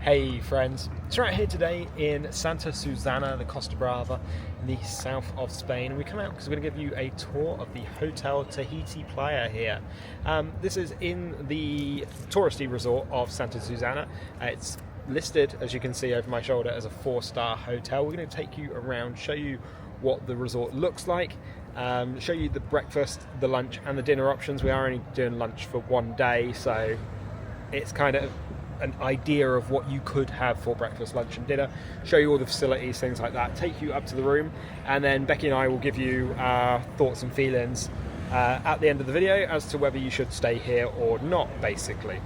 Hey friends, so right here today in Santa Susanna, the Costa Brava, in the south of Spain, and we come out because we're going to give you a tour of the Hotel Tahiti Playa here. This is in the touristy resort of Santa Susanna. It's listed, as you can see over my shoulder, as a 4-star hotel. We're going to take you around, show you what the resort looks like, show you the breakfast, the lunch and the dinner options. We are only doing lunch for one day, so it's kind of an idea of what you could have for breakfast, lunch and dinner, show you all the facilities, things like that, take you up to the room, and then Becky and I will give you our thoughts and feelings at the end of the video as to whether you should stay here or not, basically.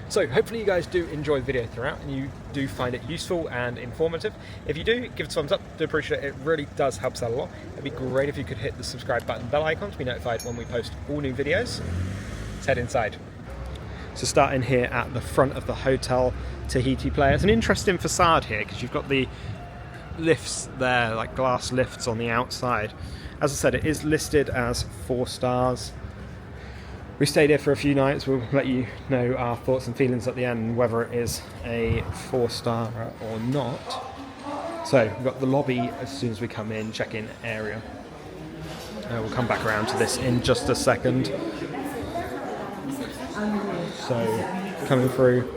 So hopefully you guys do enjoy the video throughout and you do find it useful and informative. If you do, give it a thumbs up, do appreciate it. It really does help us out a lot. It'd be great if you could hit the subscribe button, bell icon to be notified when we post all new videos. Let's head inside. So starting here at the front of the Hotel Tahiti Playa. It's an interesting facade here because you've got the lifts there, like glass lifts on the outside. As I said, it is listed as 4 stars. We stayed here for a few nights. We'll let you know our thoughts and feelings at the end, whether it is a 4-star or not. So we've got the lobby as soon as we come in, check-in area. We'll come back around to this in just a second. So coming through,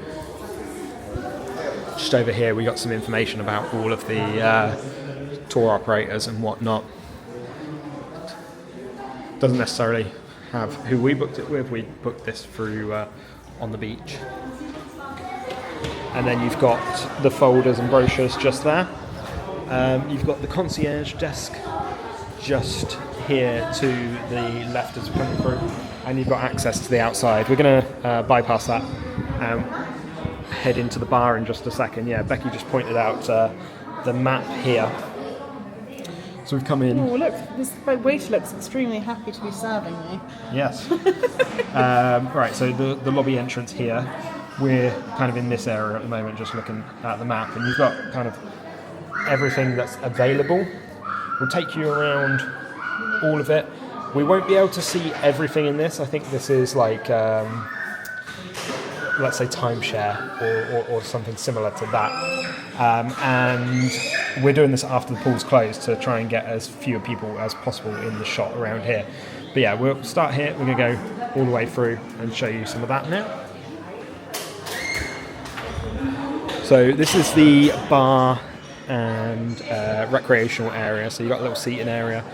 just over here we got some information about all of the tour operators and whatnot. Doesn't necessarily have who we booked it with. We booked this through On the Beach. And then you've got the folders and brochures just there. You've got the concierge desk just here to the left as we're coming through, and you've got access to the outside. We're going to bypass that and head into the bar in just a second. Yeah, Becky just pointed out the map here. So we've come in. Oh, look, this waiter looks extremely happy to be serving me. Yes. Right, so the lobby entrance here, we're kind of in this area at the moment, just looking at the map, and you've got kind of everything that's available. We'll take you around all of it. We won't be able to see everything in this. I think this is like, let's say timeshare or something similar to that. And we're doing this after the pool's closed to try and get as few people as possible in the shot around here. But yeah, we'll start here. We're going to go all the way through and show you some of that now. So this is the bar and recreational area. So you've got a little seating area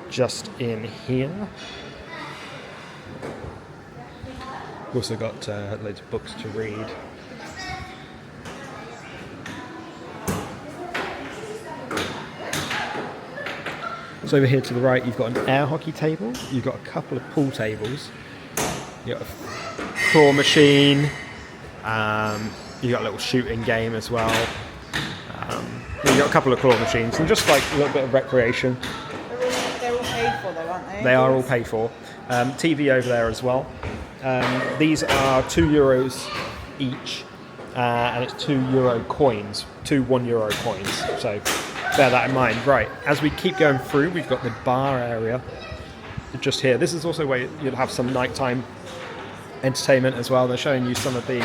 just in here. We've also got loads of books to read. So over here to the right you've got an air hockey table, you've got a couple of pool tables, you've got a claw machine, you've got a little shooting game as well. You've got a couple of claw machines and just like a little bit of recreation. They're all paid for though, aren't they? They are all paid for. TV over there as well. These are €2 each, and it's €2 coins, 2 €1 coins. So bear that in mind. Right, as we keep going through, we've got the bar area just here. This is also where you'll have some nighttime entertainment as well. They're showing you some of the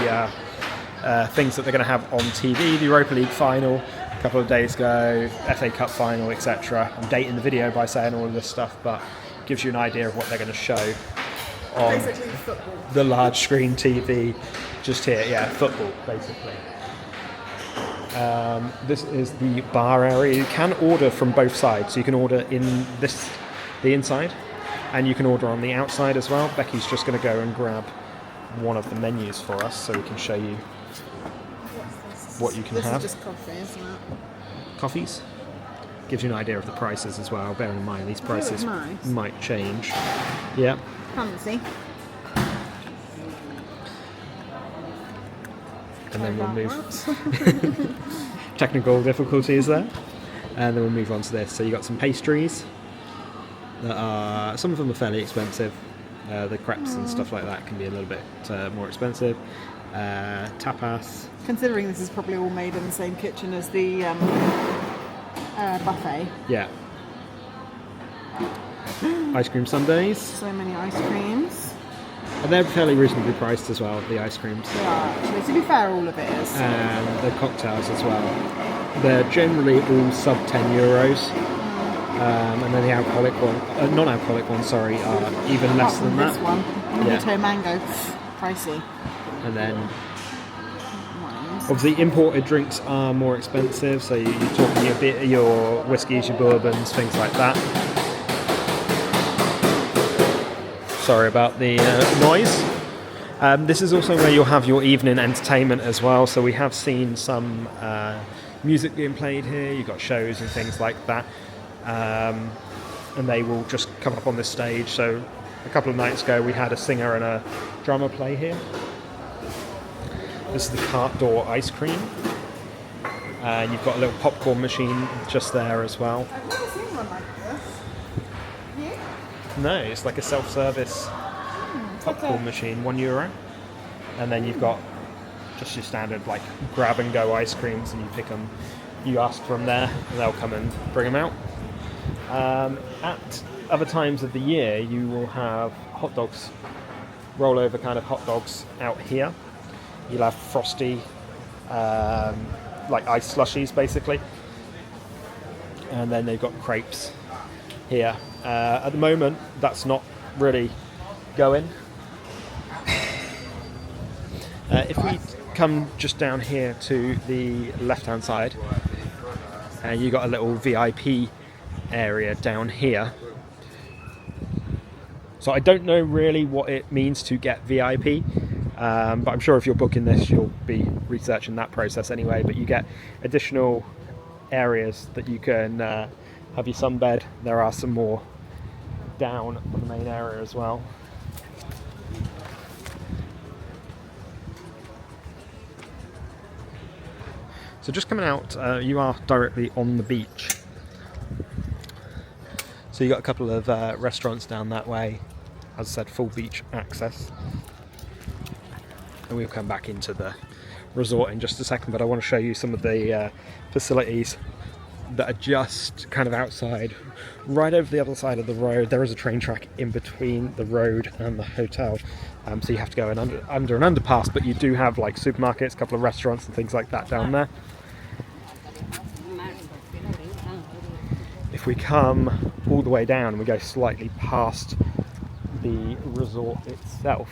things that they're going to have on TV. The Europa League final a couple of days ago, FA Cup final, etc. I'm dating the video by saying all of this stuff, but it gives you an idea of what they're going to show on the large screen TV just here. Yeah, football basically. This is the bar area. You can order from both sides, so you can order in the inside, and you can order on the outside as well. Becky's just going to go and grab one of the menus for us so we can show you what you can have. This is just coffee, isn't it? Coffees? Gives you an idea of the prices as well. Bear in mind these prices might change. Yeah. Fancy. And then we'll move. Technical difficulties there. And then we'll move on to this. So you got some pastries that are, some of them are fairly expensive. The crepes and stuff like that can be a little bit more expensive. Tapas. Considering this is probably all made in the same kitchen as the buffet. Yeah. Ice cream sundaes. So many ice creams. And they're fairly reasonably priced as well, the ice creams. Yeah, actually, to be fair, all of it is. And the cocktails as well. They're generally all sub €10. And then the alcoholic one, non-alcoholic ones, sorry, are even less than that. This one, Mojito Mango, pricey. And then obviously imported drinks are more expensive, so you're talking your whiskies, your bourbons, things like that. Sorry about the noise. This is also where you'll have your evening entertainment as well, so we have seen some music being played here. You've got shows and things like that. And they will just come up on this stage. So a couple of nights ago we had a singer and a drummer play here. This is the cart door ice cream. And you've got a little popcorn machine just there as well. I've never seen one like this. You? No, it's like a self-service popcorn machine, €1. And then you've got just your standard like grab and go ice creams, and you pick them, you ask from there and they'll come and bring them out. At other times of the year, you will have hot dogs, rollover kind of hot dogs out here. You'll have frosty, like ice slushies basically. And then they've got crepes here. At the moment, that's not really going. If we come just down here to the left-hand side, you've got a little VIP area down here. So I don't know really what it means to get VIP, but I'm sure if you're booking this you'll be researching that process anyway. But you get additional areas that you can have your sunbed. There are some more down on the main area as well. So just coming out, you are directly on the beach. So you've got a couple of restaurants down that way. As I said, full beach access. And we'll come back into the resort in just a second, but I want to show you some of the facilities that are just kind of outside, right over the other side of the road. There is a train track in between the road and the hotel, so you have to go in under an underpass, but you do have like supermarkets, a couple of restaurants and things like that down there. If we come all the way down, we go slightly past the resort itself.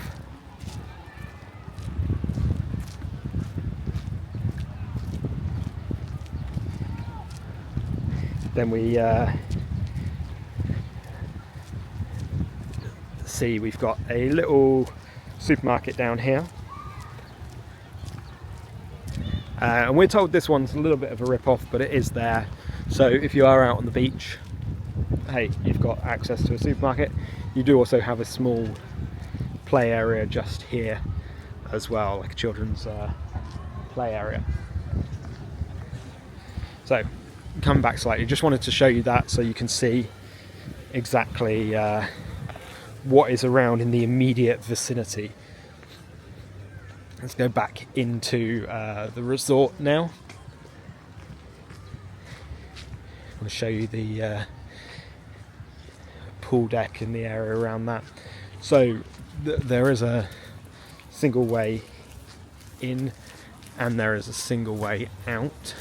Then we see we've got a little supermarket down here. And we're told this one's a little bit of a rip-off, but it is there. So if you are out on the beach, hey, you've got access to a supermarket. You do also have a small play area just here as well, like a children's play area. So coming back slightly, just wanted to show you that so you can see exactly what is around in the immediate vicinity. Let's go back into the resort now. I want to show you the pool deck and the area around that. So there is a single way in and there is a single way out.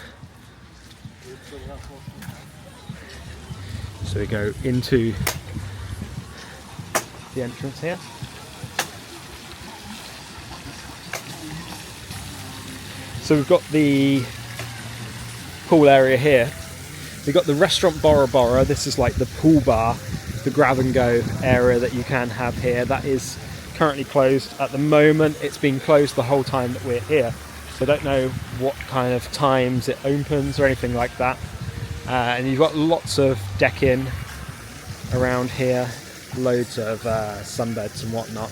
So we go into the entrance here. So we've got the pool area here. We've got the restaurant Bora Bora. This is like the pool bar, the grab and go area that you can have here. That is currently closed at the moment. It's been closed the whole time that we're here. So I don't know what kind of times it opens or anything like that. And you've got lots of decking around here, loads of sunbeds and whatnot.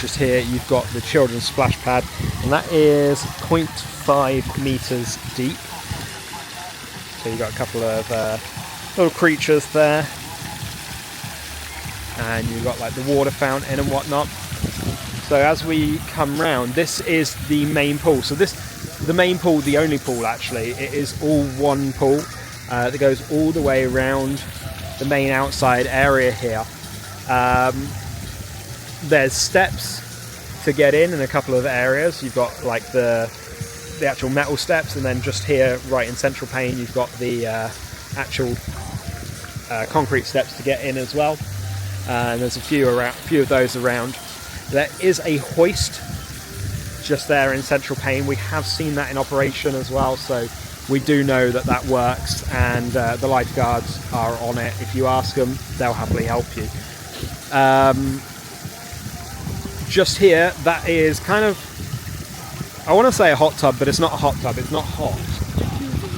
Just here you've got the children's splash pad, and that is 0.5 meters deep. So you've got a couple of little creatures there, and you've got like the water fountain and whatnot. So as we come round, this is the main pool. So the main pool, the only pool actually, it is all one pool that goes all the way around the main outside area here. There's steps to get in a couple of areas. You've got like the actual metal steps, and then just here right in central pane you've got the actual concrete steps to get in as well. And there's a few of those around. There is a hoist just there in central pane. We have seen that in operation as well, so we do know that that works, and the lifeguards are on it. If you ask them, they'll happily help you. Just here, that is kind of, I want to say a hot tub, but it's not a hot tub. It's not hot.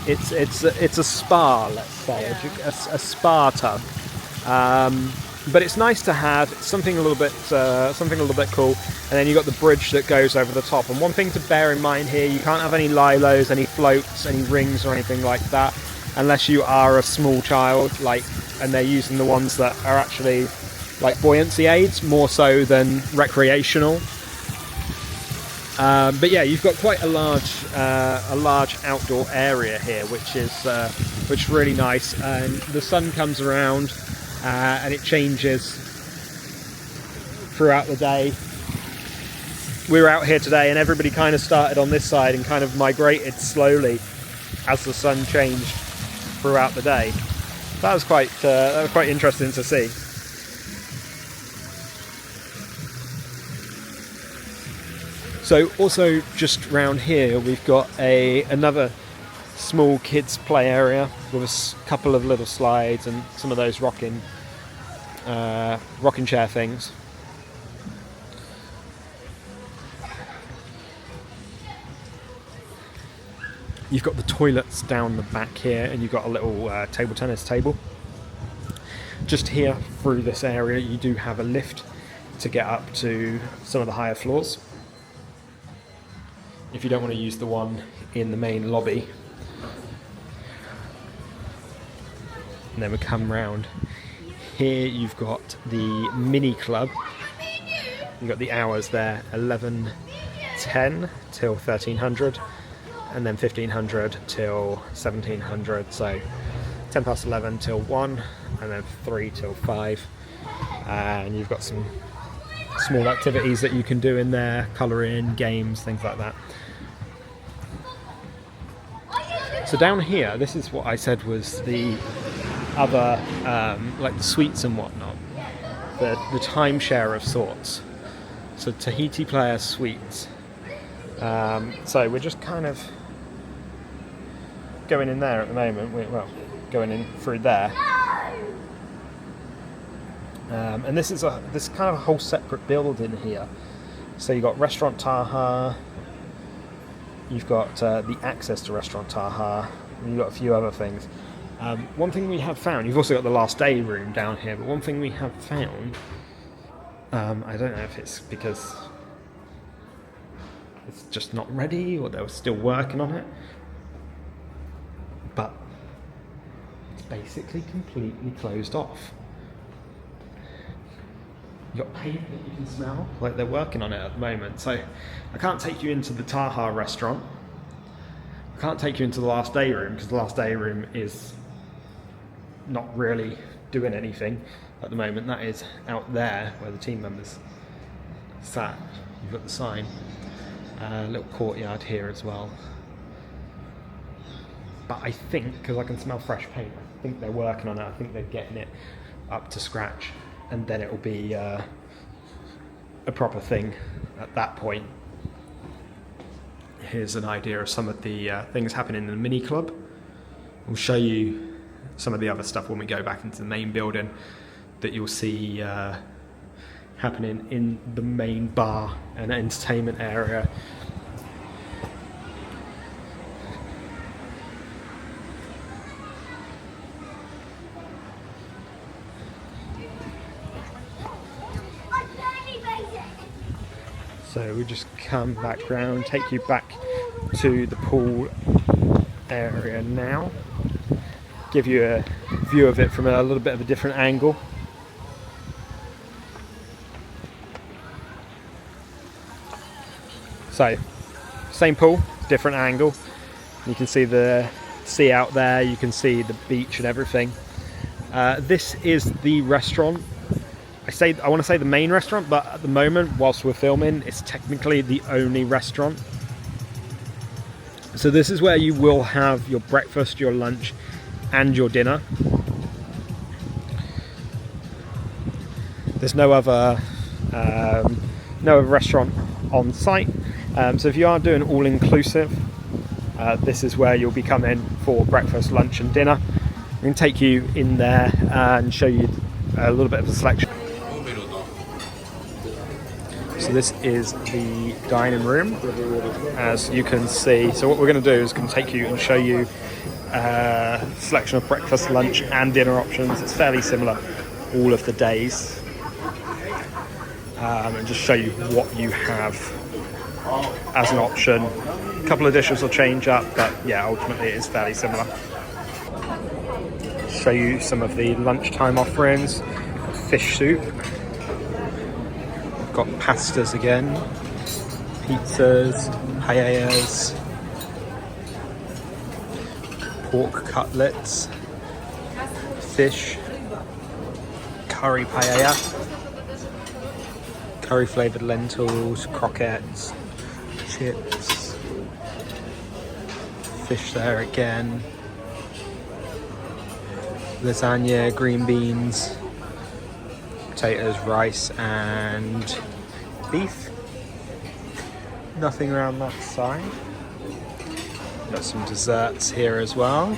It's a spa, let's say, a spa tub. But it's nice to have. It's something a little bit cool. And then you've got the bridge that goes over the top. And one thing to bear in mind here, you can't have any lilos, any floats, any rings or anything like that, unless you are a small child, and they're using the ones that are actually like buoyancy aids, more so than recreational. But yeah, you've got quite a large outdoor area here, which is really nice. And the sun comes around. And it changes throughout the day. We were out here today and everybody kind of started on this side and kind of migrated slowly as the sun changed throughout the day. That was quite interesting to see. So also just round here we've got another small kids play area with a couple of little slides and some of those rocking chair things. You've got the toilets down the back here, and you've got a little table tennis table. Just here through this area you do have a lift to get up to some of the higher floors if you don't want to use the one in the main lobby. And then we come round here, you've got the mini club. You've got the hours there, 11:10 till 1300, and then 1500 till 1700. So 10 past 11 till 1, and then 3 till 5. And you've got some small activities that you can do in there, colouring, games, things like that. So down here, this is what I said was the other, like the suites and whatnot, the timeshare of sorts. So Tahiti Playa suites. So we're just kind of going in there at the moment. Going in through there. And this is kind of a whole separate building here. So you've got Restaurant Taha. You've got the access to Restaurant Taha. And you've got a few other things. One thing we have found, you've also got the last day room down here, but one thing we have found, I don't know if it's because it's just not ready or they were still working on it, but it's basically completely closed off. You've got paint that you can smell, like they're working on it at the moment. So I can't take you into the Taha restaurant. I can't take you into the last day room because the last day room is not really doing anything at the moment. That is out there where the team members sat. You've got the sign. A little courtyard here as well. But I think, because I can smell fresh paint, I think they're working on it. I think they're getting it up to scratch, and then it'll be a proper thing at that point. Here's an idea of some of the things happening in the mini club. We'll show you some of the other stuff when we go back into the main building that you'll see happening in the main bar and entertainment area. So we just come back round, take you back to the pool area now. Give you a view of it from a little bit of a different angle. So, same pool, different angle. You can see the sea out there, you can see the beach and everything. This is the restaurant. I want to say the main restaurant, but at the moment, whilst we're filming, it's technically the only restaurant. So this is where you will have your breakfast, your lunch, and your dinner. There's no other restaurant on site. So if you are doing all-inclusive, this is where you'll be coming for breakfast, lunch, and dinner. I'm going to take you in there and show you a little bit of a selection. So this is the dining room, as you can see. So what we're going to do is going to take you and show you a selection of breakfast, lunch, and dinner options. It's fairly similar all of the days. And just show you what you have as an option. A couple of dishes will change up, but yeah, ultimately it is fairly similar. Show you some of the lunchtime offerings. Fish soup. We've got pastas again, pizzas, paellas, pork cutlets, fish, curry paella, curry flavoured lentils, croquettes, chips, fish there again, lasagna, green beans, potatoes, rice and beef. Nothing around that side. Got some desserts here as well.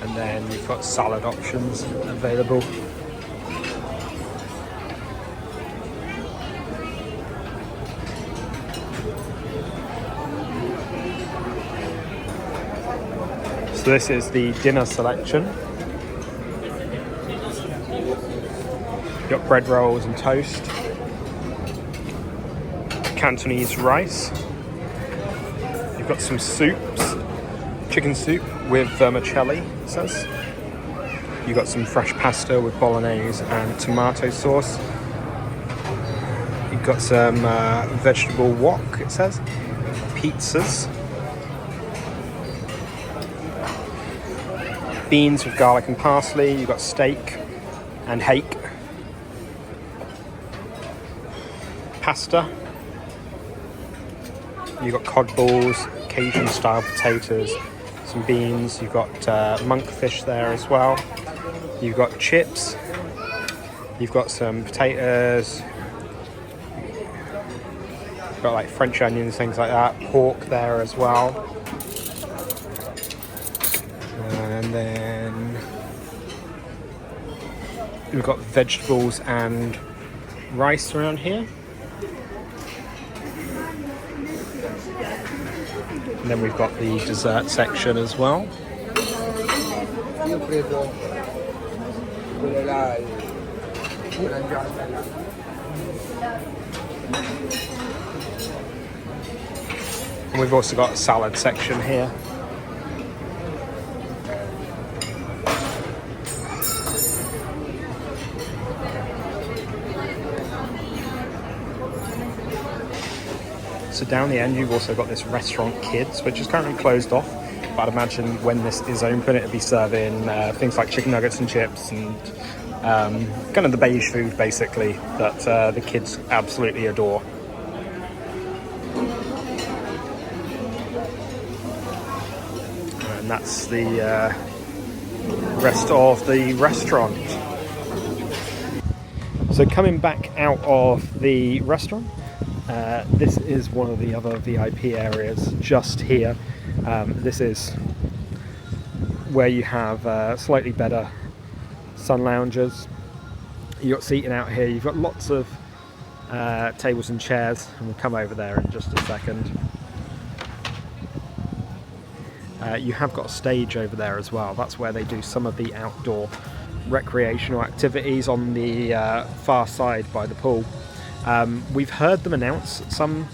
And then you've got salad options available. So this is the dinner selection. You've got bread rolls and toast, Cantonese rice. You've got some soups, chicken soup with vermicelli, it says. You've got some fresh pasta with bolognese and tomato sauce. You've got some vegetable wok, it says. Pizzas. Beans with garlic and parsley. You've got steak and hake. Pasta. You've got cod balls, Cajun style potatoes, some beans. You've got monkfish there as well. You've got chips. You've got some potatoes. You've got like French onions, things like that. Pork there as well. And then we've got vegetables and rice around here. And then we've got the dessert section as well. And we've also got a salad section here. So down the end you've also got this restaurant kids, which is currently closed off, but I'd imagine when this is open it'll be serving things like chicken nuggets and chips and kind of the beige food basically that the kids absolutely adore. And that's the rest of the restaurant. So coming back out of the restaurant, this is one of the other VIP areas just here. This is where you have slightly better sun lounges. You've got seating out here. You've got lots of tables and chairs, and we'll come over there in just a second. You have got a stage over there as well. That's where they do some of the outdoor recreational activities on the far side by the pool. We've heard them announce some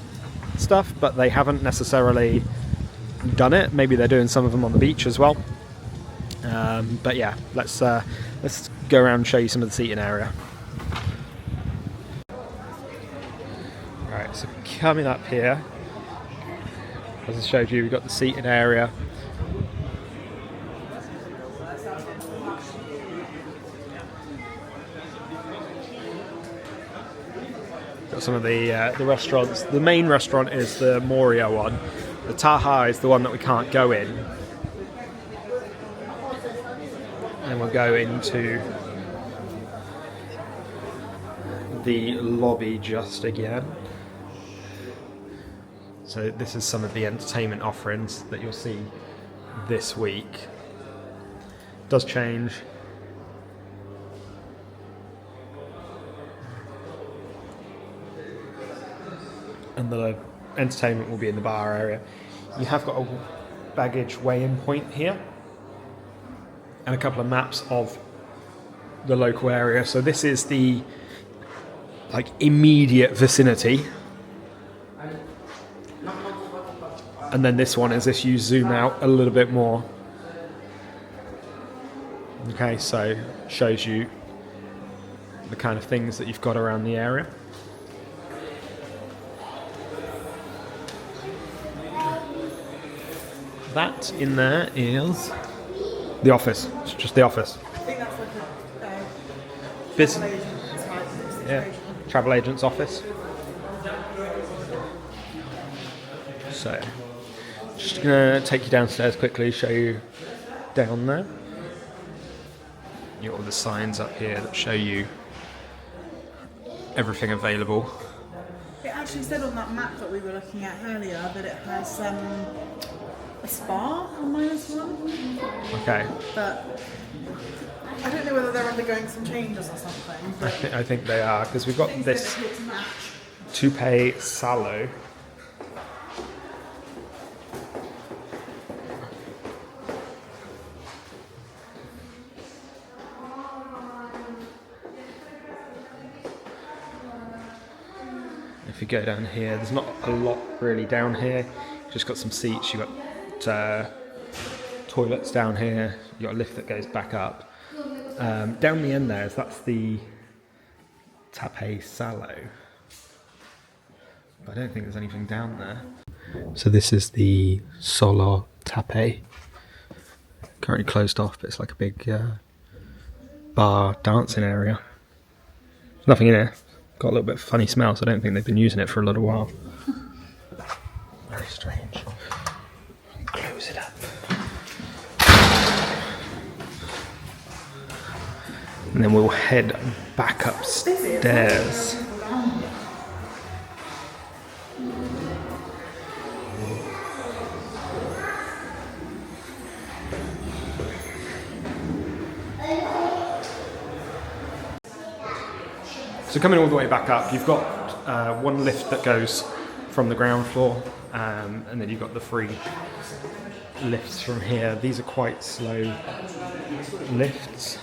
stuff, but they haven't necessarily done it. Maybe they're doing some of them on the beach as well. But yeah, let's go around and show you some of the seating area. Alright, so coming up here, as I showed you, we've got the seating area. Got some of the restaurants. The main restaurant is the Moria one. The Taha is the one that we can't go in. And we'll go into the lobby just again. So this is some of the entertainment offerings that you'll see this week. It does change. And the entertainment will be in the bar area. You have got a baggage weigh-in point here and a couple of maps of the local area. So this is the immediate vicinity, and then this one is if you zoom out a little bit more. Okay, so shows you the kind of things that you've got around the area. That in there is the office. It's just the office. I think that's like a Business. Travel agent's office. So, just gonna take you downstairs quickly, show you down there. You got all the signs up here that show you everything available. It actually said on that map that we were looking at earlier that it has a spa on -1. Okay. But I don't know whether they're undergoing some changes or something. But I think they are, because we've got things this don't appear to match. Tupe Salo. If you go down here, there's not a lot really down here. You've just got some seats, you've got toilets down here, you've got a lift that goes back up. Down the end there, that's the Tape Salo. But I don't think there's anything down there. So this is the Solo Tape. Currently closed off, but it's like a big bar dancing area. There's nothing in here. Got a little bit of funny smell, so I don't think they've been using it for a little while. Very strange. Close it up. And then we'll head back upstairs. So coming all the way back up, you've got one lift that goes from the ground floor, and then you've got the free lifts from here. These are quite slow lifts.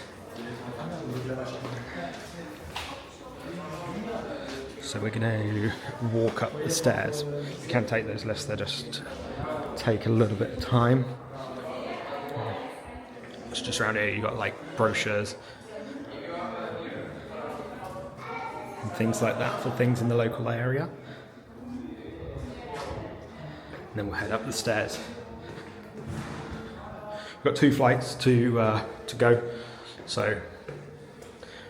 So we're going to walk up the stairs. You can take those lifts, they just take a little bit of time. It's just around here, you've got like brochures and things like that for things in the local area. And then we'll head up the stairs. We've got 2 flights to go, so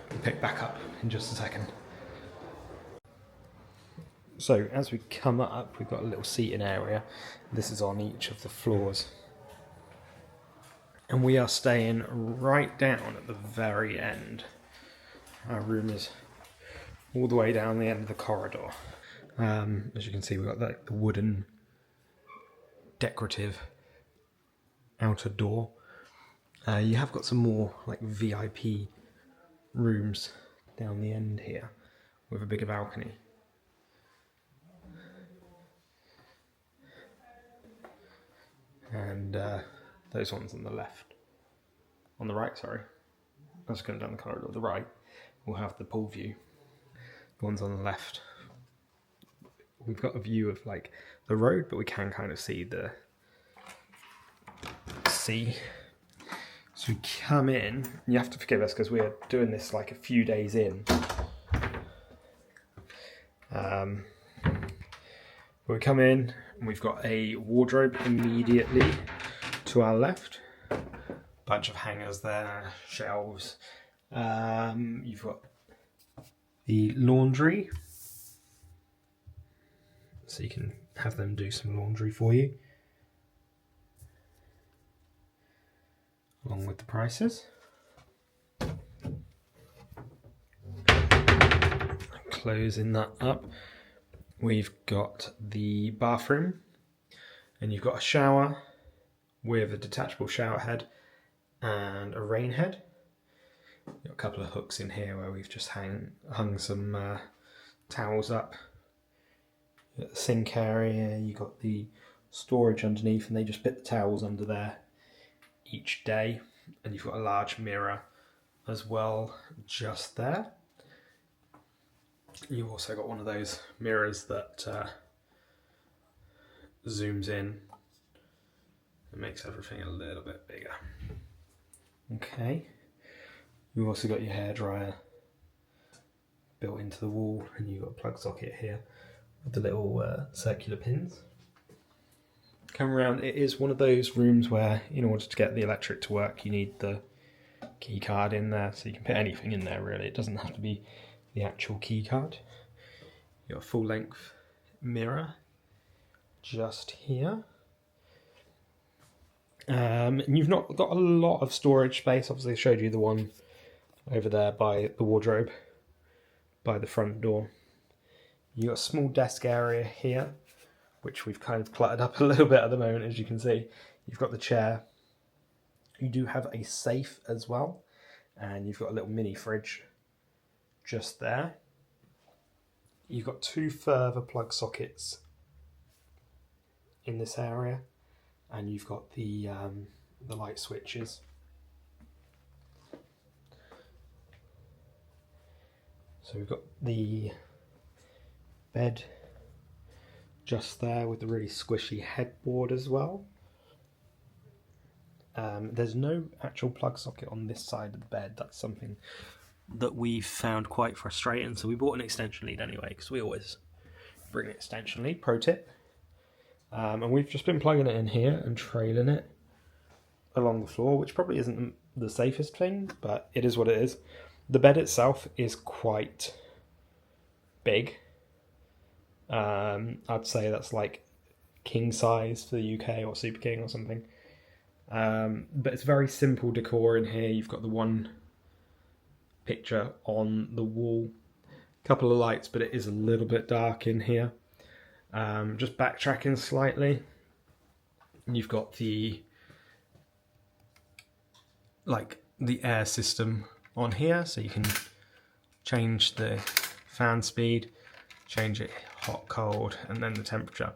we'll pick back up in just a second. So as we come up, we've got a little seating area. This is on each of the floors. And we are staying right down at the very end. Our room is all the way down the end of the corridor. As you can see, we've got the wooden decorative outer door. You have got some more like VIP rooms down the end here with a bigger balcony. And those ones on the left, on the right, sorry. I was going down the corridor. The right will have the pool view. The ones on the left, we've got a view of like the road, but we can kind of see the sea. So we come in. You have to forgive us because we're doing this like a few days in. We come in and we've got a wardrobe immediately to our left. Bunch of hangers there, shelves. You've got the laundry, so you can have them do some laundry for you, along with the prices. Closing that up, we've got the bathroom, and you've got a shower with a detachable shower head and a rain head. Got a couple of hooks in here where we've just hung some towels up. You got the sink area, you got the storage underneath, and they just put the towels under there each day. And you've got a large mirror as well just there. You've also got one of those mirrors that zooms in and makes everything a little bit bigger. Okay. You've also got your hairdryer built into the wall, and you've got a plug socket here with the little circular pins. Come around, it is one of those rooms where in order to get the electric to work you need the key card in there, so you can put anything in there really, it doesn't have to be the actual key card. You've got a full length mirror just here. And you've not got a lot of storage space. Obviously I showed you the one over there by the wardrobe, by the front door. You've got a small desk area here, which we've kind of cluttered up a little bit at the moment, as you can see. You've got the chair. You do have a safe as well, and you've got a little mini fridge just there. You've got two further plug sockets in this area, and you've got the light switches. So we've got the bed just there with the really squishy headboard as well. There's no actual plug socket on this side of the bed. That's something that we found quite frustrating, so we bought an extension lead anyway, because we always bring an extension lead, pro tip. And we've just been plugging it in here and trailing it along the floor, which probably isn't the safest thing, but it is what it is. The bed itself is quite big. I'd say that's like king size for the UK or Super King or something. But it's very simple decor in here. You've got the one picture on the wall, a couple of lights, but it is a little bit dark in here. Just backtracking slightly, you've got the air system on here, so you can change the fan speed, change it hot, cold, and then the temperature.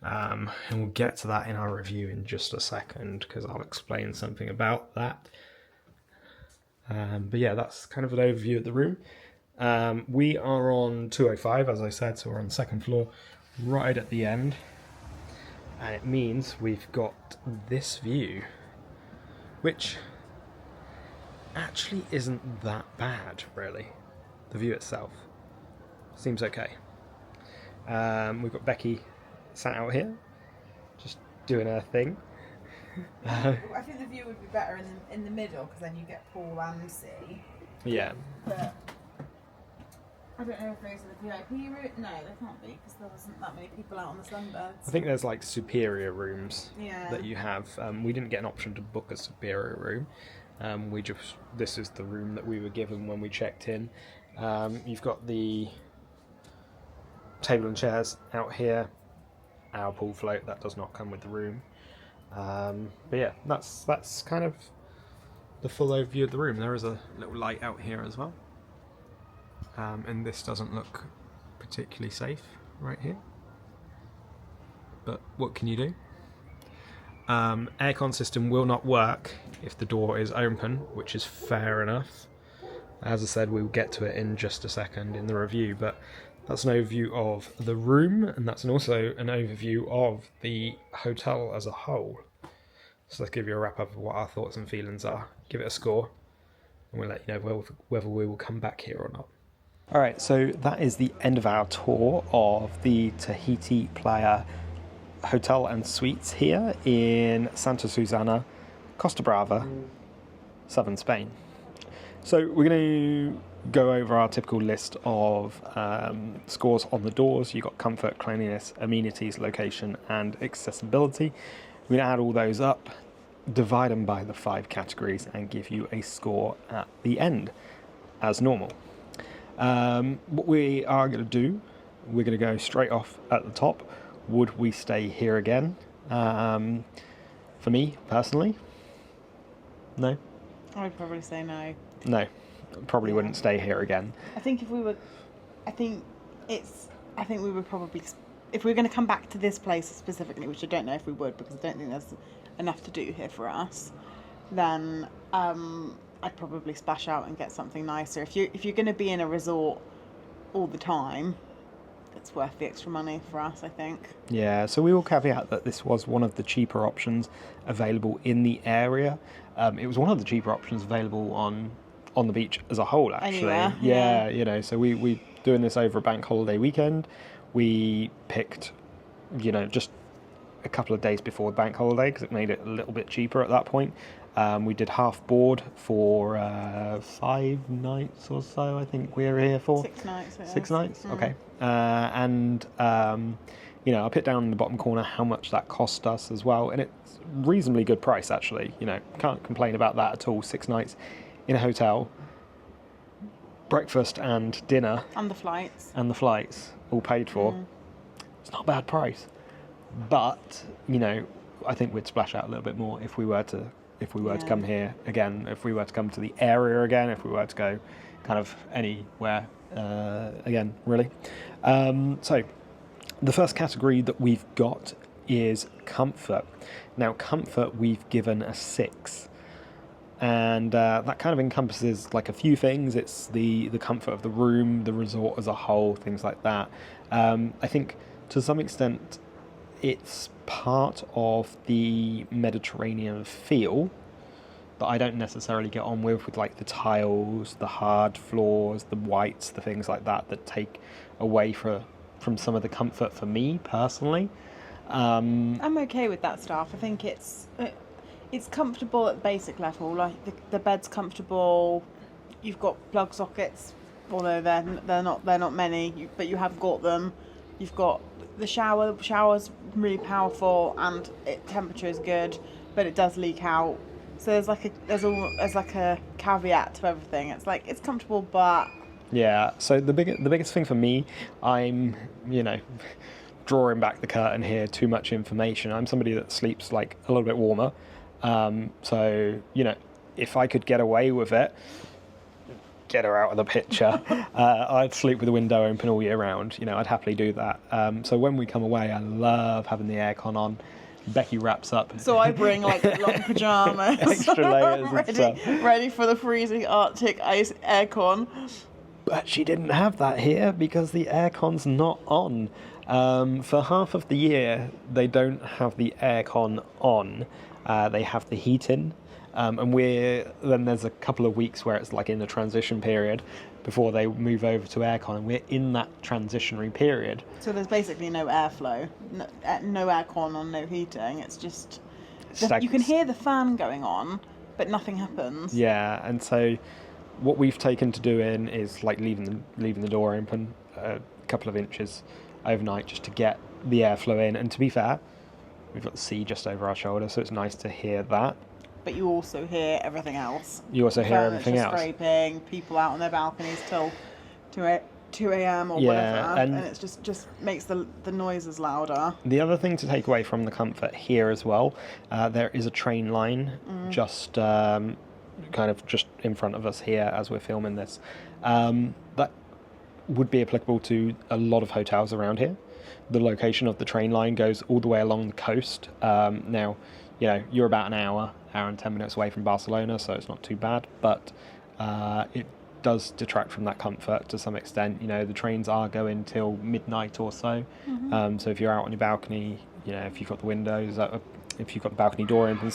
And we'll get to that in our review in just a second, because I'll explain something about that. But yeah, that's kind of an overview of the room. We are on 205, as I said, so we're on the second floor, right at the end. And it means we've got this view, which actually isn't that bad, really. The view itself seems okay. We've got Becky sat out here, just doing her thing. I think the view would be better in the middle, because then you get pool and sea. Yeah. But I don't know if those are the VIP room. No, they can't be, because there wasn't that many people out on the sunbeds. I think there's like superior rooms Yeah. that you have. We didn't get an option to book a superior room. This is the room that we were given when we checked in. You've got the table and chairs out here. Our pool float, that does not come with the room. But yeah, that's kind of the full overview of the room. There is a little light out here as well. And this doesn't look particularly safe right here. But what can you do? Aircon system will not work if the door is open, which is fair enough. As I said, we'll get to it in just a second in the review, but that's an overview of the room, and that's also an overview of the hotel as a whole. So let's give you a wrap up of what our thoughts and feelings are. Give it a score, and we'll let you know whether we will come back here or not. All right, so that is the end of our tour of the Tahiti Playa Hotel and Suites here in Santa Susanna, Costa Brava, southern Spain. So we're going to go over our typical list of scores on the doors. You've got comfort, cleanliness, amenities, location, and accessibility. We're going to add all those up, divide them by the 5 categories, and give you a score at the end, as normal. What we are going to do, we're going to go straight off at the top. Would we stay here again? For me, personally, no. I would probably say no. No, probably wouldn't stay here again. I think we would probably, if we were going to come back to this place specifically, which I don't know if we would, because I don't think there's enough to do here for us, then I'd probably splash out and get something nicer. If you're going to be in a resort all the time, it's worth the extra money for us, I think. Yeah, so we will caveat that this was one of the cheaper options available in the area. It was one of the cheaper options available on the beach as a whole, actually. Anywhere, yeah, you know, so we doing this over a bank holiday weekend. We picked, you know, just a couple of days before the bank holiday because it made it a little bit cheaper at that point. We did half board for 5 nights or so, I think we were here for. 6 nights. 6 nights? Okay. And you know, I put down in the bottom corner how much that cost us as well. And it's reasonably good price, actually. You know, can't complain about that at all. 6 nights in a hotel, breakfast and dinner. And the flights. And the flights, all paid for. It's not a bad price. But, you know, I think we'd splash out a little bit more if we were to come here again, if we were to come to the area again, if we were to go kind of anywhere again, really. So the first category that we've got is comfort. Now, comfort we've given a 6. And that kind of encompasses like a few things. It's the comfort of the room, the resort as a whole, things like that. I think to some extent it's part of the Mediterranean feel that I don't necessarily get on with like the tiles, the hard floors, the whites, the things like that take away from some of the comfort for me personally. I'm okay with that stuff. I think it's comfortable at the basic level. Like the bed's comfortable. You've got plug sockets, although they're not many, but you have got them. You've got the shower. The shower's really powerful and temperature is good, but it does leak out. So there's like a caveat to everything. It's like it's comfortable, but yeah. So the biggest thing for me, I'm, you know, drawing back the curtain here. Too much information. I'm somebody that sleeps like a little bit warmer. So, you know, if I could get away with it, get her out of the picture, I'd sleep with the window open all year round. You know, I'd happily do that. So when we come away, I love having the aircon on. Becky wraps up. So I bring like long pajamas, extra layers, ready for the freezing Arctic ice aircon. But she didn't have that here because the aircon's not on. For half of the year, they don't have the aircon on. They have the heating, and then there's a couple of weeks where it's like in the transition period before they move over to aircon, and we're in that transitionary period. So there's basically no airflow, no aircon on, no heating. It's just you can hear the fan going on, but nothing happens. Yeah, and so what we've taken to doing is like leaving the door open a couple of inches overnight just to get the airflow in. And to be fair, we've got the sea just over our shoulder, so it's nice to hear that. But you also hear everything else. You also hear everything else. Scraping, people out on their balconies till 2 a.m. or whatever, and it just makes the noises louder. The other thing to take away from the comfort here as well, there is a train line just kind of just in front of us here as we're filming this. That would be applicable to a lot of hotels around here. The location of the train line goes all the way along the coast. Now, you know, you're about an hour and 10 minutes away from Barcelona, so it's not too bad, but it does detract from that comfort to some extent. You know, the trains are going till midnight or so. So if you're out on your balcony, you know, if you've got the windows, if you've got the balcony door open,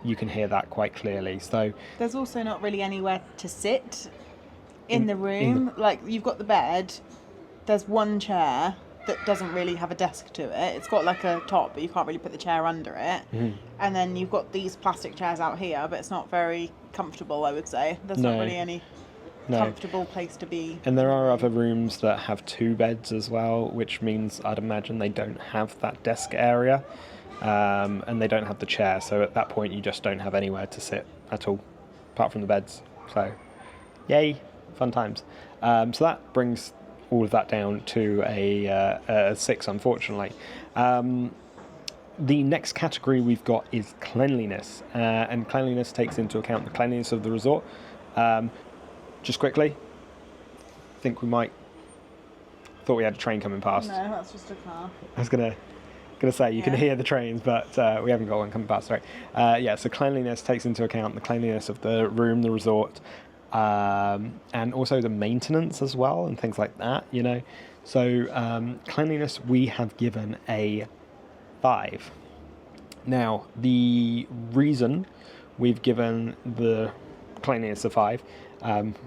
you can hear that quite clearly. So there's also not really anywhere to sit in the room. Like, you've got the bed. There's one chair that doesn't really have a desk to it. It's got like a top, but you can't really put the chair under it. And then you've got these plastic chairs out here, but it's not very comfortable, I would say. There's not really any comfortable place to be. And there are other rooms that have 2 beds as well, which means I'd imagine they don't have that desk area, and they don't have the chair. So at that point, you just don't have anywhere to sit at all, apart from the beds. So, yay, fun times. So that brings all of that down to a 6, unfortunately. The next category we've got is cleanliness, and cleanliness takes into account the cleanliness of the resort. Just quickly, I think thought we had a train coming past. No, that's just a car. I was gonna say you can hear the trains, but we haven't got one coming past. Sorry. So cleanliness takes into account the cleanliness of the room, the resort, and also the maintenance as well, and things like that. So cleanliness we have given a 5. Now the reason we've given the cleanliness a 5.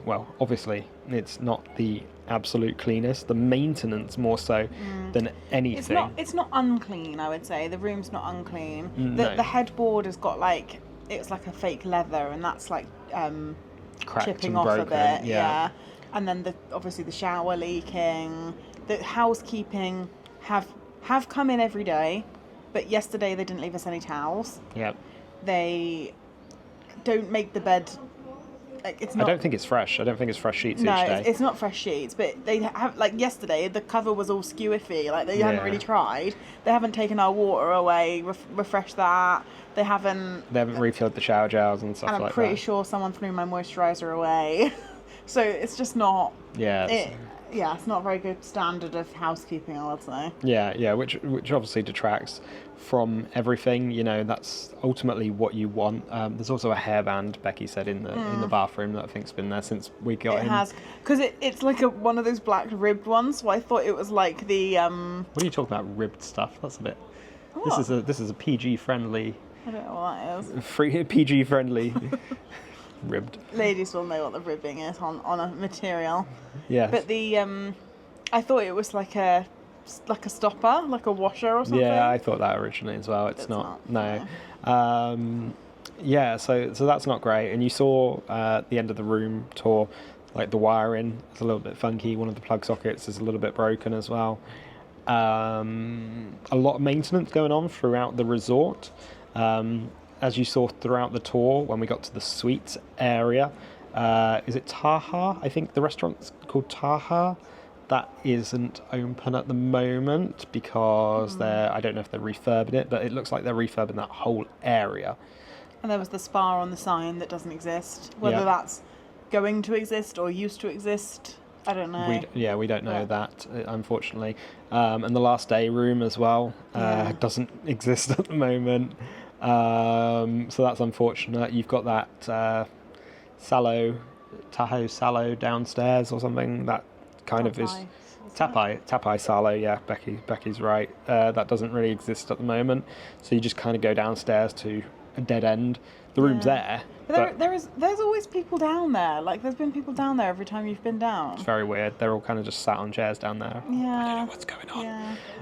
Well, obviously, it's not the absolute cleanest. The maintenance more so than anything. It's not unclean, I would say. The room's not unclean. No. The headboard has got it's like a fake leather, and that's like Cracked chipping and off broken, a bit. yeah. And then obviously the shower leaking. The housekeeping have come in every day, but yesterday they didn't leave us any towels. Yep. They don't make the bed. It's not, I don't think it's fresh. I don't think it's fresh sheets each day. No, it's not fresh sheets, but they have, yesterday, the cover was all skew-iffy, they hadn't really tried. They haven't taken our water away, refreshed that. They haven't refilled the shower gels and stuff like that. And I'm pretty sure someone threw my moisturiser away. So it's just not... it's not a very good standard of housekeeping, I would say. Yeah, which obviously detracts from everything. That's ultimately what you want. There's also a hairband, Becky said, in the bathroom that I think's been there since we got in. It has, because it's like one of those black ribbed ones. So I thought it was like the. What are you talking about? Ribbed stuff? That's a bit. What? This is a PG friendly. I don't know what that is. Free PG friendly. Ribbed. Ladies will know what the ribbing is on a material. Yeah. But the I thought it was like a stopper, like a washer or something. Yeah, I thought that originally as well. It's not. No. So that's not great. And you saw at the end of the room tour, like the wiring is a little bit funky. One of the plug sockets is a little bit broken as well. A lot of maintenance going on throughout the resort. As you saw throughout the tour, when we got to the suites area, is it Taha? I think the restaurant's called Taha. That isn't open at the moment because I don't know if they're refurbing it, but it looks like they're refurbing that whole area. And there was the spa on the sign that doesn't exist. Whether that's going to exist or used to exist, I don't know. We don't know that, unfortunately. And the last day room as well doesn't exist at the moment. So that's unfortunate. You've got that Tahoe Sallow downstairs or something that kind of is Tapai Salo. Yeah, Becky's right. That doesn't really exist at the moment. So you just kind of go downstairs to a dead end. The room's there. But there's always people down there. There's been people down there every time you've been down. It's very weird. They're all kind of just sat on chairs down there. Yeah. I don't know what's going on.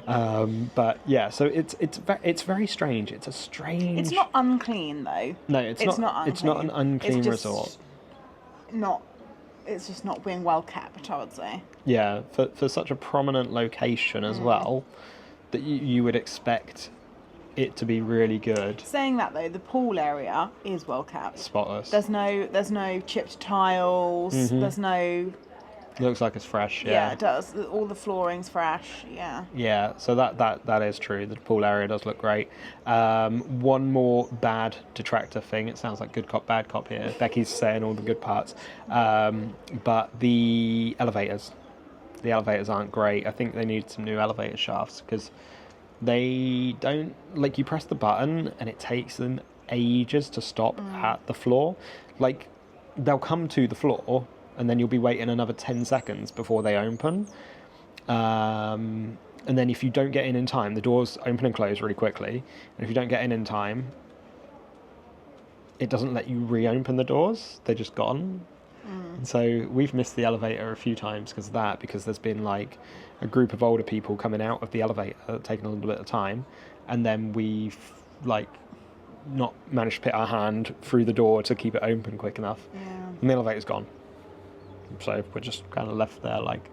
Yeah. But yeah, so it's very strange. It's a strange. It's not unclean though. No, it's not. Unclean. It's not an unclean resort. It's just not being well kept, I would say. Yeah, for such a prominent location as well, that you would expect it to be really good. Saying that though, the pool area is well kept. Spotless. There's no chipped tiles. There's no. It looks like it's fresh. Yeah, it does. All the flooring's fresh. Yeah. Yeah, so that is true. The pool area does look great. One more bad detractor thing. It sounds like good cop, bad cop here. Becky's saying all the good parts, but the elevators aren't great. I think they need some new elevator shafts because they don't, you press the button and it takes them ages to stop at the floor. They'll come to the floor and then you'll be waiting another 10 seconds before they open. And then if you don't get in time, the doors open and close really quickly. And if you don't get in time, it doesn't let you reopen the doors. They're just gone. And so we've missed the elevator a few times because of that, because there's been like a group of older people coming out of the elevator, taking a little bit of time, and then we've like not managed to put our hand through the door to keep it open quick enough, and the elevator's gone. So we're just kind of left there like,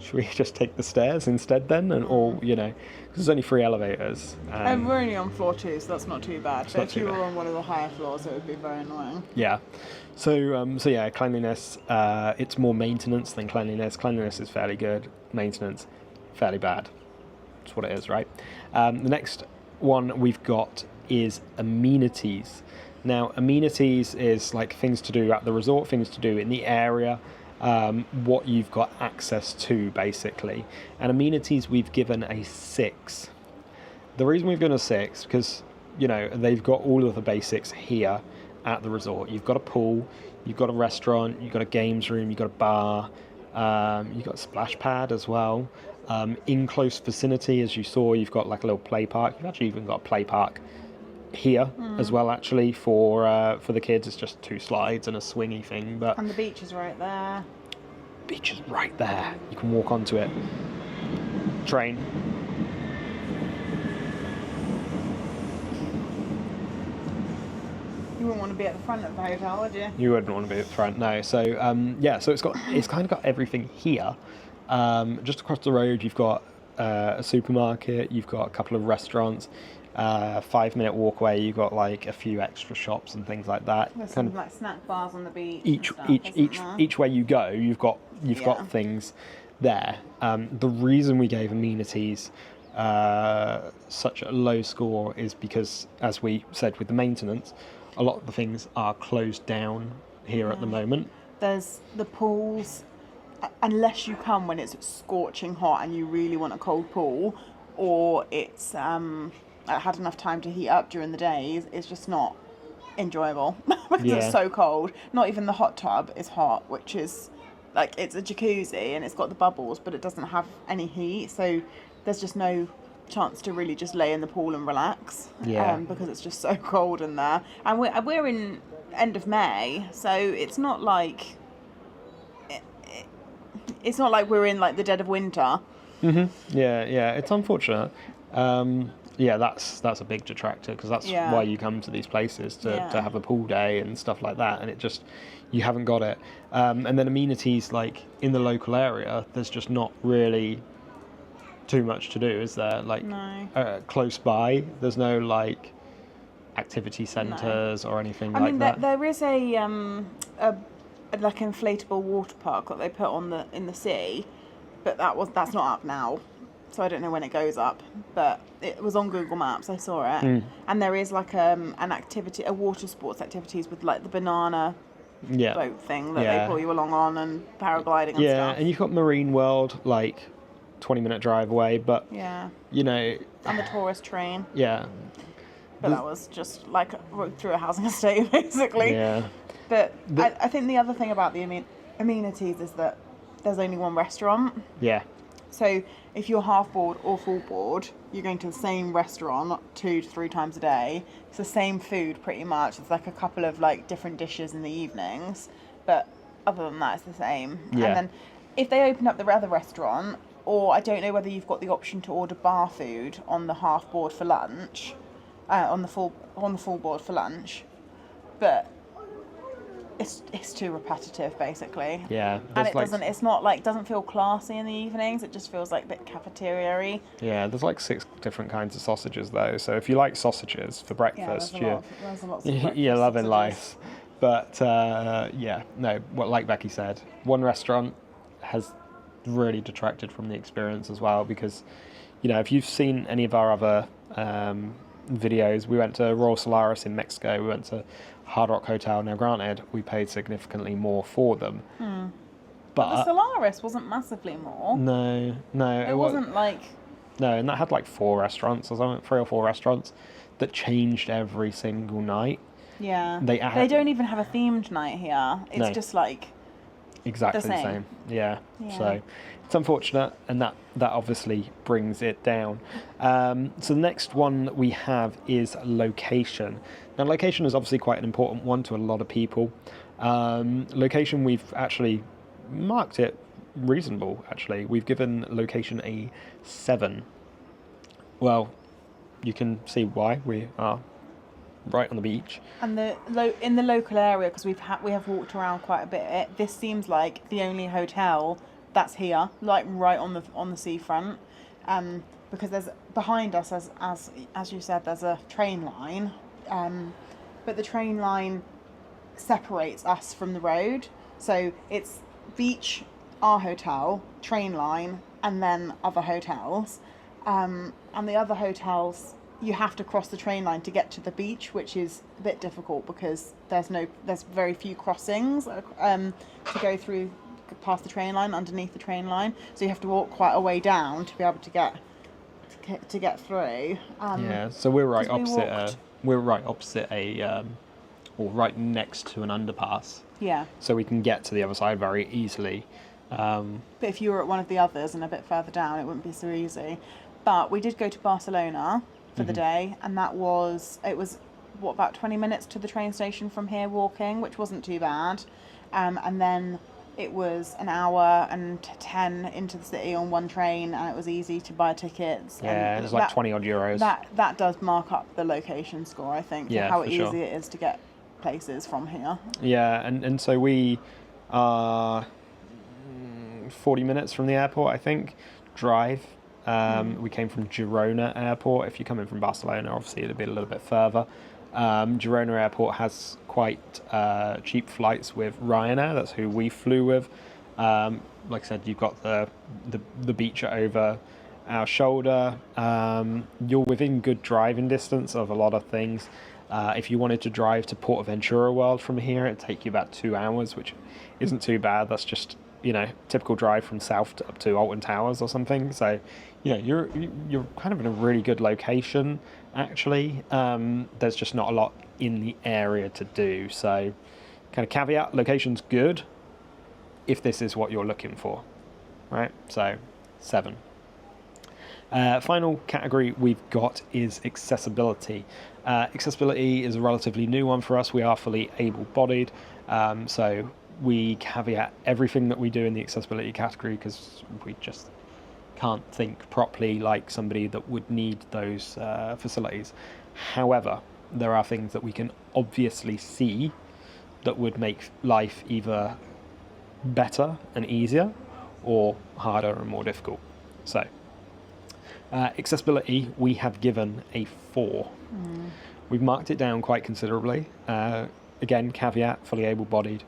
should we just take the stairs instead then? And or, you know, because there's only 3 elevators. And we're only on floor 2, so that's not too bad. But if you bad. were on one of the higher floors, it would be very annoying. Yeah. So yeah, cleanliness, it's more maintenance than cleanliness. Cleanliness is fairly good. Maintenance, fairly bad. That's what it is, right? The next one we've got is amenities. Now, amenities is like things to do at the resort, things to do in the area, what you've got access to, basically. And amenities we've given a 6. The reason we've given a 6, because, you know, they've got all of the basics here at the resort. You've got a pool, you've got a restaurant, you've got a games room, you've got a bar, you've got a splash pad as well. In close vicinity, as you saw, you've got like a little play park. You've actually even got a play park here as well, actually, for the kids. It's just 2 slides and a swingy thing. But and the beach is right there. Beach is right there. You can walk onto it. Train. You wouldn't want to be at the front of the hotel, would you? You wouldn't want to be at the front, no. So yeah, so it's kind of got everything here. Just across the road, you've got a supermarket. You've got a couple of restaurants. 5-minute walk away, you've got like a few extra shops and things like that. There's some like snack bars on the beach. Each way you go, you've got things there. The reason we gave amenities such a low score is because, as we said with the maintenance, a lot of the things are closed down here at the moment. There's the pools, unless you come when it's scorching hot and you really want a cold pool, or it's had enough time to heat up during the days, it's just not enjoyable because it's so cold. Not even the hot tub is hot, which is like, it's a jacuzzi and it's got the bubbles, but it doesn't have any heat, so there's just no chance to really just lay in the pool and relax because it's just so cold in there. And we're in end of May, so it's not like we're in like the dead of winter. Yeah, it's unfortunate. That's a big detractor, because that's why you come to these places to have a pool day and stuff like that, and it just, you haven't got it. And then amenities, like in the local area, there's just not really too much to do, is there? Like close by, there's no like activity centres or anything like that. There is a like inflatable water park that they put on in the sea, but that's not up now, so I don't know when it goes up, but it was on Google Maps, I saw it. And there is like a water sports activities with like the banana boat thing that they pull you along on, and paragliding and stuff. Yeah, and you've got Marine World like 20-minute drive away, but you know, and the tourist train. But that was just like through a housing estate, basically. But I think the other thing about the amenities is that there's only one restaurant. So if you're half board or full board, you're going to the same restaurant 2 to 3 times a day. It's the same food pretty much. It's like a couple of like different dishes in the evenings, but other than that, it's the same. And then if they open up the other restaurant, or I don't know whether you've got the option to order bar food on the half board for lunch, on the full board for lunch, but it's too repetitive, basically. And it doesn't feel classy in the evenings. It just feels like a bit cafeteria-y. There's like 6 different kinds of sausages though, so if you like sausages for breakfast, you're loving life. But like Becky said, one restaurant has really detracted from the experience as well, because, you know, if you've seen any of our other videos, we went to Royal Solaris in Mexico, we went to Hard Rock Hotel. Now granted, we paid significantly more for them, but the Solaris wasn't massively more. No, it wasn't like and that had like 4 restaurants or something, 3 or 4 restaurants that changed every single night. They don't even have a themed night here. It's just like exactly the same. So it's unfortunate, and that obviously brings it down. So the next one that we have is location. Now location is obviously quite an important one to a lot of people. Location, we've actually marked it reasonable, actually. We've given location a 7. Well, you can see why. We are right on the beach. And in the local area, because we have walked around quite a bit, this seems like the only hotel that's here, like right on the seafront. Because there's behind us, as you said, there's a train line, but the train line separates us from the road. So it's beach, our hotel, train line, and then other hotels. And the other hotels, you have to cross the train line to get to the beach, which is a bit difficult because there's very few crossings to go through past the train line, underneath the train line. So you have to walk quite a way down to be able to get through. So we're right opposite. We're right opposite or right next to an underpass. Yeah. So we can get to the other side very easily. But if you were at one of the others and a bit further down, it wouldn't be so easy. But we did go to Barcelona for the day, and it was about 20 minutes to the train station from here walking, which wasn't too bad. And then it was an hour and 10 into the city on one train, and it was easy to buy tickets. Yeah, it was like 20 odd euros. That does mark up the location score, I think, yeah, how for easy sure. it is to get places from here. Yeah, and so we are 40 minutes from the airport, I think, drive. We came from Girona Airport. If you're coming from Barcelona, obviously it'll be a little bit further. Girona Airport has quite cheap flights with Ryanair. That's who we flew with. Like I said, you've got the beach over our shoulder. You're within good driving distance of a lot of things. If you wanted to drive to Portaventura World from here, it'd take you about 2 hours, which isn't too bad. That's just, typical drive from south up to Alton Towers or something. So, you're kind of in a really good location, actually. There's just not a lot in the area to do. So, kind of caveat, location's good if this is what you're looking for, right? So, 7. Final category we've got is accessibility. Accessibility is a relatively new one for us. We are fully able-bodied, so we caveat everything that we do in the accessibility category because we just can't think properly like somebody that would need those facilities. However, there are things that we can obviously see that would make life either better and easier or harder and more difficult. So, accessibility, we have given a 4. We've marked it down quite considerably. Again, caveat, fully able-bodied.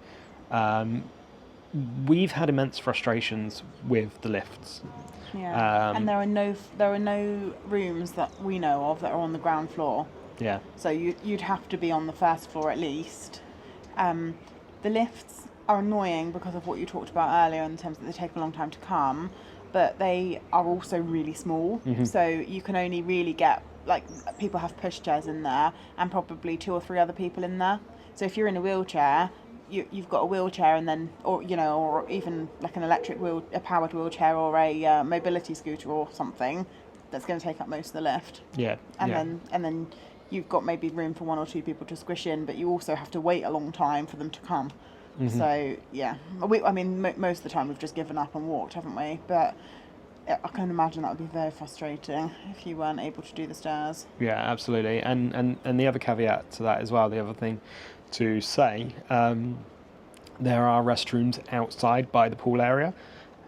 We've had immense frustrations with the lifts. Yeah, and there are no rooms that we know of that are on the ground floor. Yeah. So you'd have to be on the first floor at least. The lifts are annoying because of what you talked about earlier in terms that they take a long time to come, but they are also really small. So you can only really get, people have pushchairs in there and probably 2 or 3 other people in there. So if you're in a wheelchair, you've got a wheelchair and then, or even like an a powered wheelchair or a mobility scooter or something that's going to take up most of the lift. Yeah. And then you've got maybe room for 1 or 2 people to squish in, but you also have to wait a long time for them to come. So yeah, most of the time we've just given up and walked, haven't we? But I can imagine that would be very frustrating if you weren't able to do the stairs. Yeah, absolutely. And the other caveat to that as well, the other thing to say, there are restrooms outside by the pool area.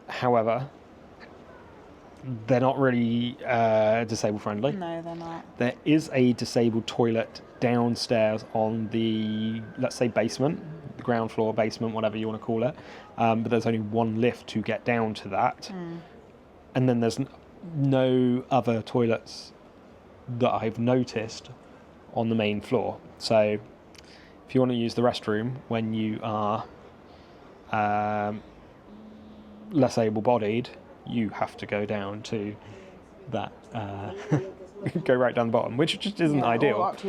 However, they're not really disabled friendly. No, they're not. There is a disabled toilet downstairs on the, let's say, basement, the ground floor, basement, whatever you want to call it. But there's only 1 lift to get down to that. And then there's no other toilets that I've noticed on the main floor. So if you want to use the restroom when you are less able-bodied, you have to go down to that, go right down the bottom, which just isn't ideal. Or up to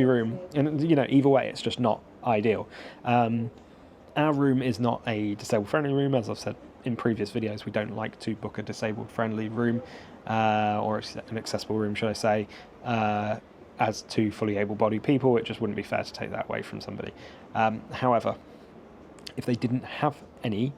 your room. And, either way, it's just not ideal. Our room is not a disabled-friendly room. As I've said in previous videos, we don't like to book a disabled-friendly room, or an accessible room, should I say. as two fully able-bodied people, it just wouldn't be fair to take that away from somebody. However, if they didn't have any,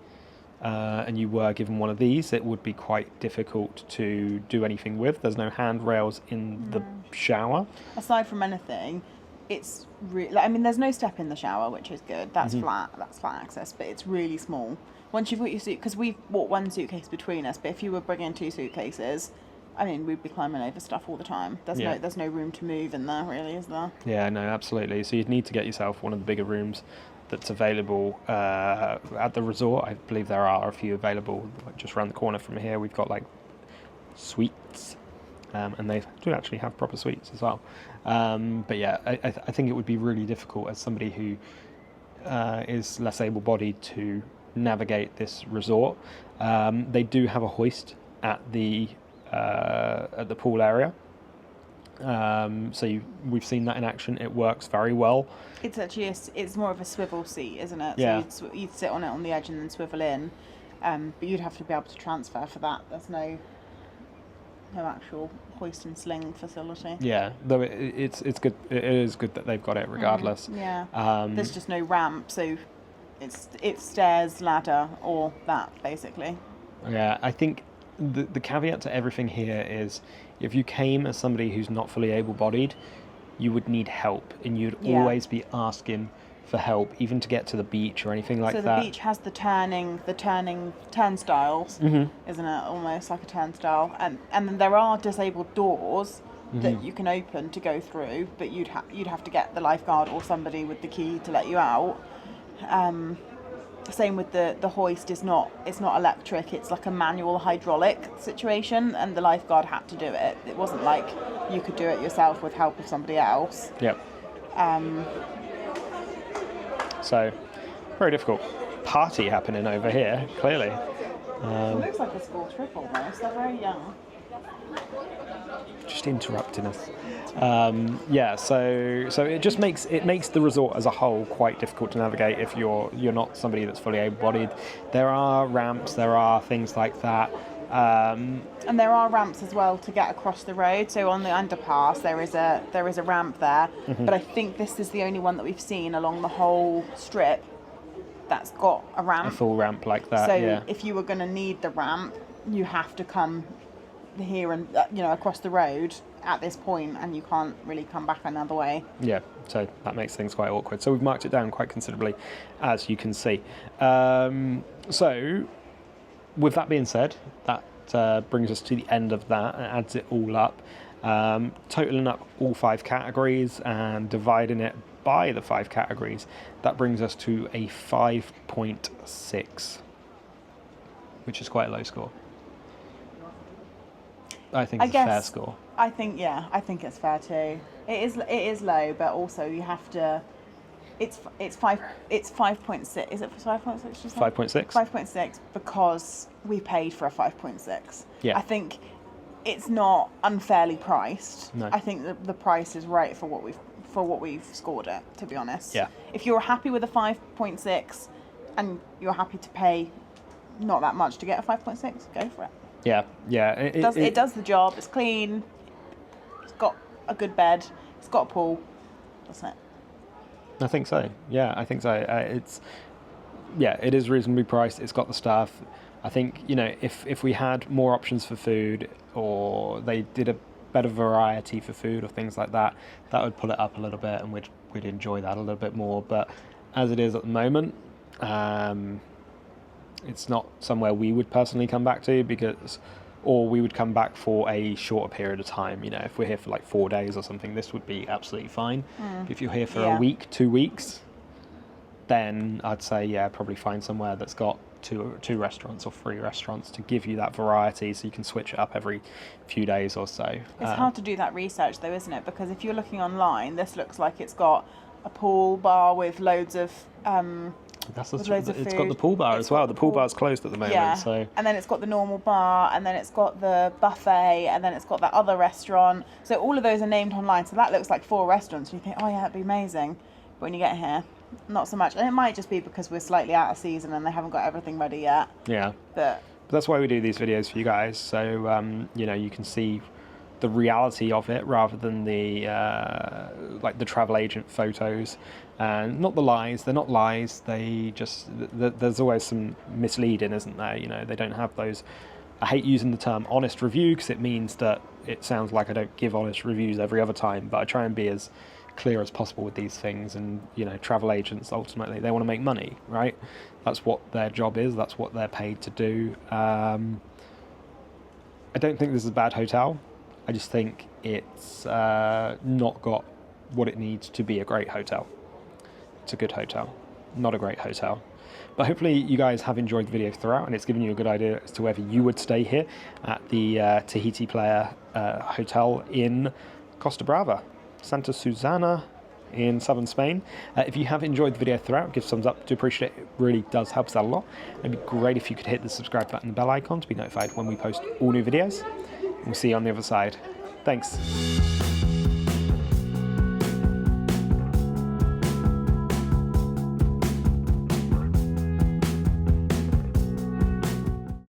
and you were given one of these, it would be quite difficult to do anything with. There's no handrails in the shower. Aside from anything, it's really, I mean, there's no step in the shower, which is good. That's flat access, but it's really small. Once you've got your suit, because we've bought one suitcase between us, but if you were bringing two suitcases, I mean, we'd be climbing over stuff all the time. There's no room to move in there, really, is there? Yeah, no, absolutely. So you'd need to get yourself one of the bigger rooms that's available at the resort. I believe there are a few available just around the corner from here. We've got like suites, and they do actually have proper suites as well. But yeah, I think it would be really difficult as somebody who is less able-bodied to navigate this resort. They do have a hoist at the pool area. We've seen that in action. It works very well. It's actually it's more of a swivel seat, isn't it? Yeah. So you'd sit on it on the edge and then swivel in, but you'd have to be able to transfer for that. There's no actual hoist and sling facility. Yeah, though it's good. It is good that they've got it regardless. Yeah. There's just no ramp, so it's stairs, ladder, or that basically. Yeah, I think the caveat to everything here is if you came as somebody who's not fully able-bodied, you would need help, and you'd always be asking for help, even to get to the beach or anything like that. So the beach has the turning turnstiles, isn't it? Almost like a turnstile, and then there are disabled doors that you can open to go through, but you'd have to get the lifeguard or somebody with the key to let you out. Same with the hoist. It's not electric, it's like a manual hydraulic situation, and the lifeguard had to do it. It wasn't like you could do it yourself with help of somebody else. Yep. So very difficult party happening over here, clearly. It looks like a school trip almost. They're very young. Just interrupting us. So it just makes the resort as a whole quite difficult to navigate if you're not somebody that's fully able-bodied. There are ramps, there are things like that. And there are ramps as well to get across the road. So on the underpass there is a ramp there, but I think this is the only one that we've seen along the whole strip that's got a ramp. A full ramp like that. So if you were going to need the ramp, you have to come here and across the road at this point, and you can't really come back another way. Yeah, so that makes things quite awkward. So we've marked it down quite considerably, as you can see. So with that being said, that brings us to the end of that and adds it all up, totaling up all 5 categories and dividing it by the 5 categories. That brings us to a 5.6, which is quite a low score. I think it's a fair score. I think it's fair too. It is low, but also you have to. It's 5.6. Is it 5.6? 5.6. 5.6 because we paid for a 5.6. Yeah. I think it's not unfairly priced. No. I think the price is right for what we've scored it. To be honest. Yeah. If you're happy with a 5.6, and you're happy to pay not that much to get a 5.6, go for it. Yeah. It does the job. It's clean. It's got a good bed. It's got a pool. That's it. I think so. Yeah, I think so. It is reasonably priced. It's got the stuff. I think, if we had more options for food, or they did a better variety for food or things like that, that would pull it up a little bit, and we'd enjoy that a little bit more. But as it is at the moment, it's not somewhere we would personally come back to, or we would come back for a shorter period of time. If we're here for like 4 days or something, this would be absolutely fine. If you're here for a week, 2 weeks, then I'd say, probably find somewhere that's got two restaurants or 3 restaurants to give you that variety, so you can switch it up every few days or so. It's hard to do that research though, isn't it? Because if you're looking online, this looks like it's got a pool bar with loads of it's got the pool bar as well. The pool bar's closed at the moment. Yeah. So. And then it's got the normal bar, and then it's got the buffet, and then it's got that other restaurant. So all of those are named online. So that looks like 4 restaurants. And you think, oh yeah, that'd be amazing. But when you get here, not so much. And it might just be because we're slightly out of season and they haven't got everything ready yet. Yeah. But that's why we do these videos for you guys. So you can see the reality of it rather than the like the travel agent photos, and not the lies. They're not lies. They just there's always some misleading, isn't there? You know, they don't have those. I hate using the term honest review because it means that it sounds like I don't give honest reviews every other time, but I try and be as clear as possible with these things. And you know, travel agents ultimately, they want to make money, right? That's what their job is. That's what they're paid to do. I don't think this is a bad hotel. I just think it's not got what it needs to be a great hotel. It's a good hotel, not a great hotel. But hopefully you guys have enjoyed the video throughout, and it's given you a good idea as to whether you would stay here at the Tahiti Playa Hotel in Costa Brava, Santa Susanna in southern Spain. If you have enjoyed the video throughout, give thumbs up. Do appreciate it. It really does help us out a lot. It'd be great if you could hit the subscribe button and bell icon to be notified when we post all new videos. We'll see you on the other side. Thanks.